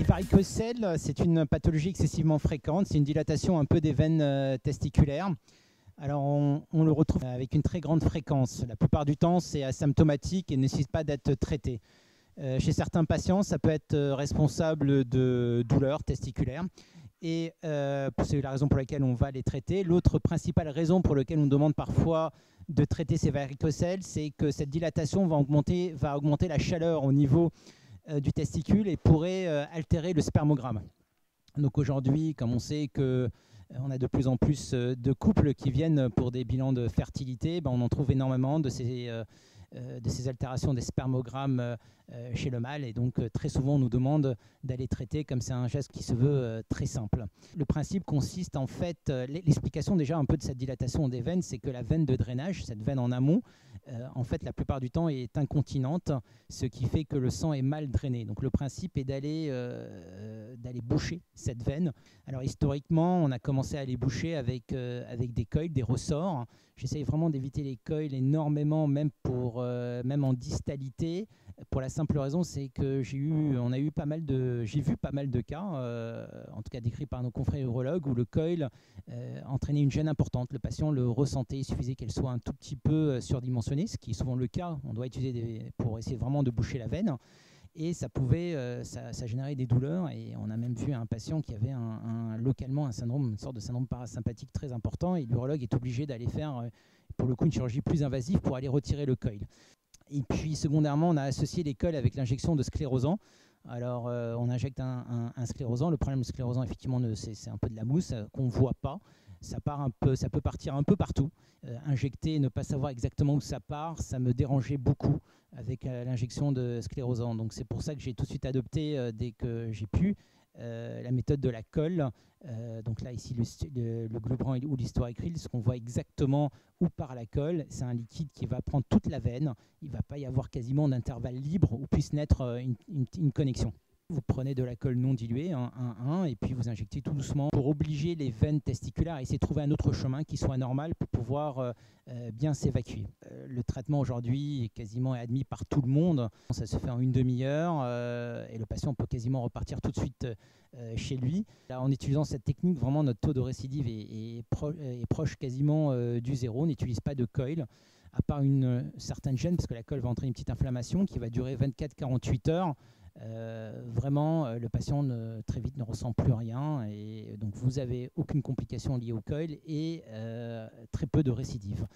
Les varicocèles, c'est une pathologie excessivement fréquente. C'est une dilatation un peu des veines testiculaires. Alors, on le retrouve avec une très grande fréquence. La plupart du temps, c'est asymptomatique et ne nécessite pas d'être traité. Chez certains patients, ça peut être responsable de douleurs testiculaires. Et c'est la raison pour laquelle on va les traiter. L'autre principale raison pour laquelle on demande parfois de traiter ces varicocèles, c'est que cette dilatation va augmenter la chaleur au niveau du testicule et pourrait altérer le spermogramme. Donc aujourd'hui, comme on sait que on a de plus en plus de couples qui viennent pour des bilans de fertilité, on en trouve énormément de ces altérations des spermogrammes chez le mâle, et donc très souvent on nous demande d'aller traiter, comme c'est un geste qui se veut très simple. Le principe consiste en fait, l'explication déjà un peu de cette dilatation des veines, c'est que la veine de drainage, cette veine en amont, en fait la plupart du temps est incontinente, ce qui fait que le sang est mal drainé. Donc le principe est d'aller boucher cette veine. Alors historiquement, on a commencé à les boucher avec des coils, des ressorts. J'essaye vraiment d'éviter les coils énormément, même en distalité, pour la simple raison, c'est que j'ai vu pas mal de cas, en tout cas décrits par nos confrères urologues, où le coil entraînait une gêne importante. Le patient le ressentait, il suffisait qu'elle soit un tout petit peu surdimensionnée, ce qui est souvent le cas. On doit utiliser pour essayer vraiment de boucher la veine. Et ça générait des douleurs, et on a même vu un patient qui avait localement une sorte de syndrome parasympathique très important, et l'urologue est obligé d'aller faire pour le coup une chirurgie plus invasive pour aller retirer le coil. Et puis secondairement, on a associé les cols avec l'injection de sclérosant. Alors on injecte un sclérosant. Le problème du sclérosant, effectivement, c'est un peu de la mousse qu'on ne voit pas. Ça peut partir un peu partout. Injecter et ne pas savoir exactement où ça part, ça me dérangeait beaucoup avec l'injection de sclérosant. Donc c'est pour ça que j'ai tout de suite adopté, dès que j'ai pu, la méthode de la colle. Donc là, ici, le Globran ou l'Historicryl, ce qu'on voit exactement où part la colle. C'est un liquide qui va prendre toute la veine. Il ne va pas y avoir quasiment d'intervalle libre où puisse naître une connexion. Vous prenez de la colle non diluée, et puis vous injectez tout doucement pour obliger les veines testiculaires à essayer de trouver un autre chemin qui soit normal pour pouvoir bien s'évacuer. Le traitement aujourd'hui est quasiment admis par tout le monde. Ça se fait en une demi-heure et le patient peut quasiment repartir tout de suite chez lui. Là, en utilisant cette technique, vraiment notre taux de récidive est proche quasiment du zéro. On n'utilise pas de coil, à part une certaine gêne, parce que la colle va entraîner une petite inflammation qui va durer 24-48 heures. Vraiment, le patient très vite ne ressent plus rien, et donc vous n'avez aucune complication liée au coil et très peu de récidive.